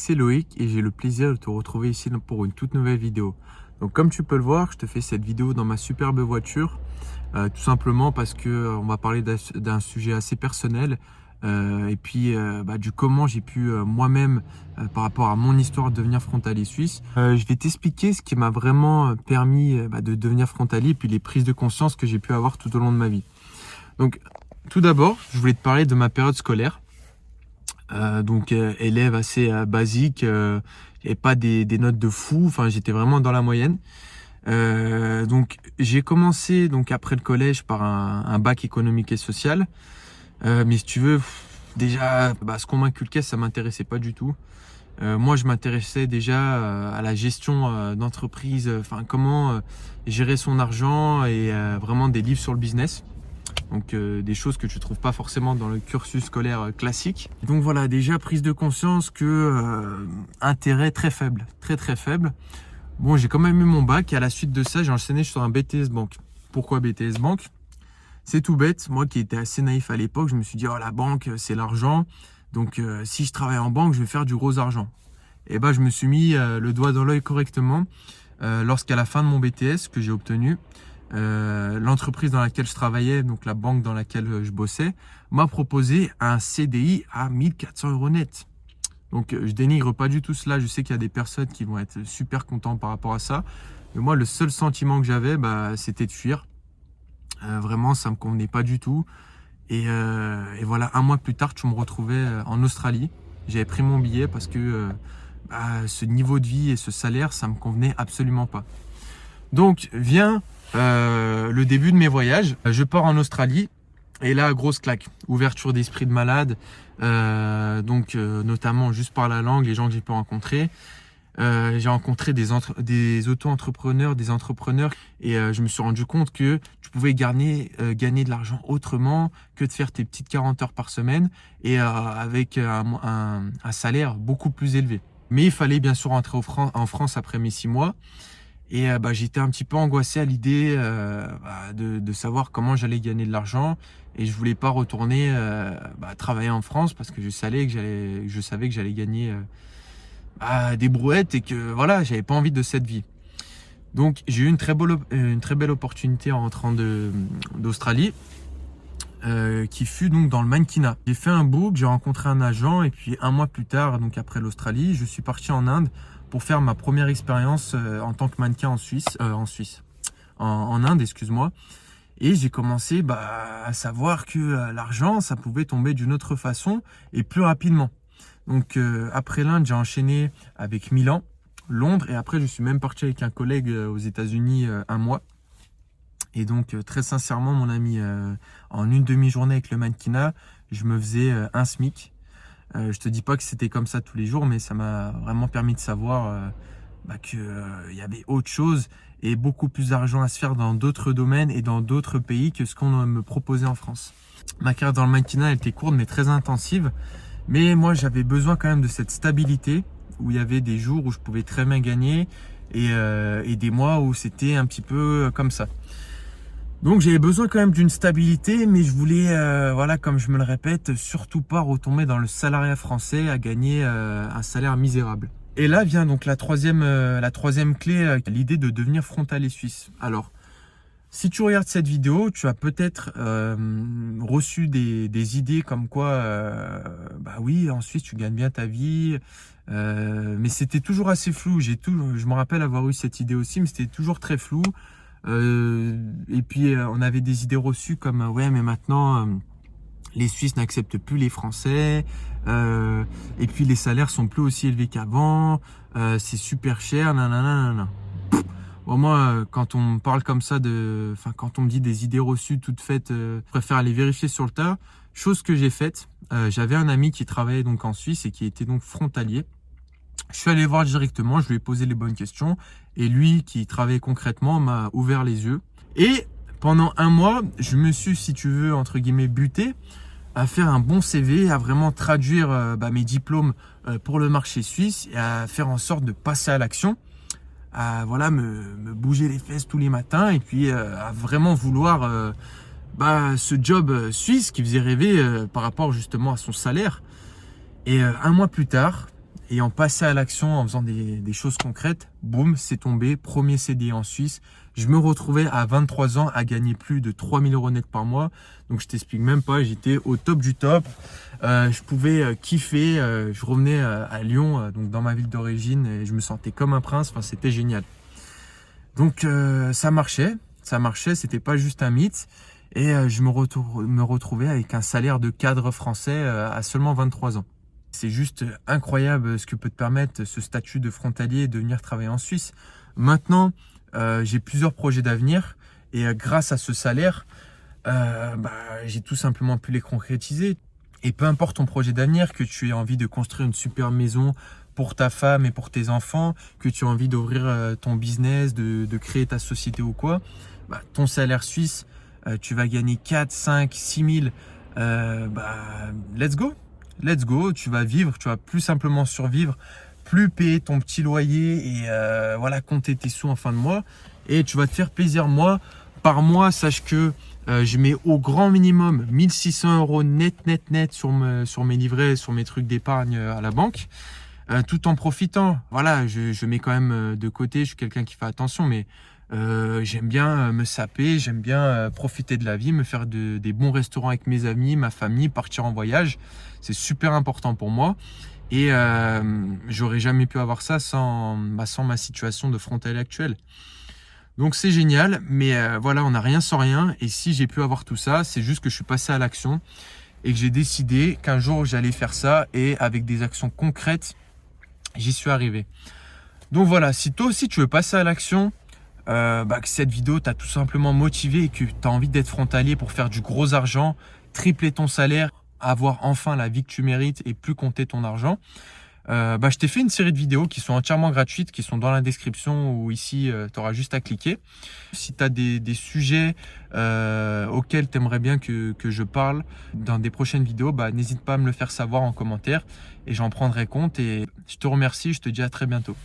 c'est Loïc et j'ai le plaisir de te retrouver ici pour une toute nouvelle vidéo. Donc comme tu peux le voir, je te fais cette vidéo dans ma superbe voiture, tout simplement parce que on va parler d'un sujet assez personnel et puis du comment j'ai pu moi-même, par rapport à mon histoire, devenir frontalier suisse. Je vais t'expliquer ce qui m'a vraiment permis de devenir frontalier et puis les prises de conscience que j'ai pu avoir tout au long de ma vie. Donc tout d'abord, je voulais te parler de ma période scolaire. Élève assez basique, il n'y avait pas des notes de fou, enfin j'étais vraiment dans la moyenne. Donc j'ai commencé donc après le collège par un bac économique et social. Mais si tu veux, déjà ce qu'on m'inculquait, ça m'intéressait pas du tout. Moi je m'intéressais déjà à la gestion d'entreprise, enfin comment gérer son argent et vraiment des livres sur le business. Donc des choses que tu trouves pas forcément dans le cursus scolaire classique. Donc voilà, déjà prise de conscience que intérêt très faible, très faible. Bon, j'ai quand même eu mon bac et à la suite de ça, j'ai enchaîné sur un BTS Banque. Pourquoi BTS Banque? C'est tout bête, moi qui étais assez naïf à l'époque, je me suis dit oh la banque c'est l'argent, donc si je travaille en banque, je vais faire du gros argent. Et je me suis mis le doigt dans l'œil correctement lorsqu'à la fin de mon BTS que j'ai obtenu, l'entreprise dans laquelle je travaillais, donc la banque dans laquelle je bossais, m'a proposé un CDI à 1400 € net. Donc je dénigre pas du tout cela, je sais qu'il y a des personnes qui vont être super contents par rapport à ça. Mais moi le seul sentiment que j'avais, c'était de fuir. Vraiment ça me convenait pas du tout. Et voilà, un mois plus tard, je me retrouvais en Australie. J'avais pris mon billet parce que ce niveau de vie et ce salaire, ça me convenait absolument pas. Donc vient le début de mes voyages. Je pars en Australie et là, grosse claque. Ouverture d'esprit de malade, notamment juste par la langue, les gens que j'ai pu rencontrer. J'ai rencontré des auto-entrepreneurs, des entrepreneurs et je me suis rendu compte que tu pouvais gagner de l'argent autrement que de faire tes petites 40 heures par semaine et avec un salaire beaucoup plus élevé. Mais il fallait bien sûr rentrer en France après mes 6 mois. Et j'étais un petit peu angoissé à l'idée de savoir comment j'allais gagner de l'argent et je voulais pas retourner travailler en France parce que je savais que j'allais gagner des brouettes et que voilà, j'avais pas envie de cette vie. Donc j'ai eu une très belle opportunité en rentrant d'Australie qui fut donc dans le mannequinat. J'ai fait un book, j'ai rencontré un agent et puis un mois plus tard, donc après l'Australie, je suis parti en Inde pour faire ma première expérience en tant que mannequin en Inde, excuse-moi. Et j'ai commencé à savoir que l'argent, ça pouvait tomber d'une autre façon et plus rapidement. Donc après l'Inde, j'ai enchaîné avec Milan, Londres et après je suis même parti avec un collègue aux États-Unis un mois. Et donc très sincèrement, mon ami, en une demi-journée avec le mannequinat, je me faisais un SMIC. Je te dis pas que c'était comme ça tous les jours, mais ça m'a vraiment permis de savoir qu'il y avait autre chose et beaucoup plus d'argent à se faire dans d'autres domaines et dans d'autres pays que ce qu'on me proposait en France. Ma carrière dans le mannequinat, elle était courte mais très intensive. Mais moi, j'avais besoin quand même de cette stabilité où il y avait des jours où je pouvais très bien gagner et des mois où c'était un petit peu comme ça. Donc j'avais besoin quand même d'une stabilité, mais je voulais, comme je me le répète, surtout pas retomber dans le salariat français à gagner un salaire misérable. Et là vient donc la troisième clé, l'idée de devenir frontalier suisse. Alors, si tu regardes cette vidéo, tu as peut-être reçu des idées comme quoi, oui, en Suisse tu gagnes bien ta vie, mais c'était toujours assez flou. Je me rappelle avoir eu cette idée aussi, mais c'était toujours très flou. Et puis on avait des idées reçues comme ouais mais maintenant les Suisses n'acceptent plus les Français et puis les salaires sont plus aussi élevés qu'avant, c'est super cher, nanana. Bon, moi quand on me parle comme ça quand on me dit des idées reçues toutes faites, je préfère aller vérifier sur le tas. Chose que j'ai faite, j'avais un ami qui travaillait donc en Suisse et qui était donc frontalier. Je suis allé voir directement, je lui ai posé les bonnes questions et lui qui travaillait concrètement m'a ouvert les yeux. Et pendant un mois, je me suis, si tu veux, entre guillemets, buté à faire un bon CV, à vraiment traduire mes diplômes pour le marché suisse et à faire en sorte de passer à l'action, à me bouger les fesses tous les matins et puis à vraiment vouloir ce job suisse qui faisait rêver par rapport justement à son salaire. Et un mois plus tard, ayant passé à l'action, en faisant des choses concrètes, boum, c'est tombé, premier CDI en Suisse. Je me retrouvais à 23 ans à gagner plus de 3000 € net par mois. Donc je t'explique même pas, j'étais au top du top. Je pouvais kiffer, je revenais à Lyon, donc dans ma ville d'origine, et je me sentais comme un prince, enfin, c'était génial. Donc ça marchait, c'était pas juste un mythe. Et je me retrouvais avec un salaire de cadre français à seulement 23 ans. C'est juste incroyable ce que peut te permettre ce statut de frontalier de venir travailler en Suisse. Maintenant, j'ai plusieurs projets d'avenir et grâce à ce salaire, j'ai tout simplement pu les concrétiser. Et peu importe ton projet d'avenir, que tu aies envie de construire une super maison pour ta femme et pour tes enfants, que tu as envie d'ouvrir ton business, de créer ta société ou quoi, ton salaire suisse, tu vas gagner 4, 5, 6 000, let's go. Let's go, tu vas vivre, tu vas plus simplement survivre, plus payer ton petit loyer et compter tes sous en fin de mois. Et tu vas te faire plaisir. Moi, par mois, sache que je mets au grand minimum 1600 € net sur mes livrets, sur mes trucs d'épargne à la banque, tout en profitant. Voilà, je mets quand même de côté, je suis quelqu'un qui fait attention, mais j'aime bien me saper, j'aime bien profiter de la vie, me faire des bons restaurants avec mes amis, ma famille, partir en voyage. C'est super important pour moi et j'aurais jamais pu avoir ça sans ma situation de frontalier actuelle. Donc c'est génial, mais on n'a rien sans rien. Et si j'ai pu avoir tout ça, c'est juste que je suis passé à l'action et que j'ai décidé qu'un jour j'allais faire ça et avec des actions concrètes, j'y suis arrivé. Donc voilà, si toi aussi tu veux passer à l'action, que cette vidéo t'a tout simplement motivé et que tu as envie d'être frontalier pour faire du gros argent, tripler ton salaire, avoir enfin la vie que tu mérites et plus compter ton argent, je t'ai fait une série de vidéos qui sont entièrement gratuites, qui sont dans la description ou ici, tu auras juste à cliquer. Si tu as des sujets auxquels tu aimerais bien que je parle dans des prochaines vidéos, n'hésite pas à me le faire savoir en commentaire et j'en prendrai compte. Et je te remercie, je te dis à très bientôt.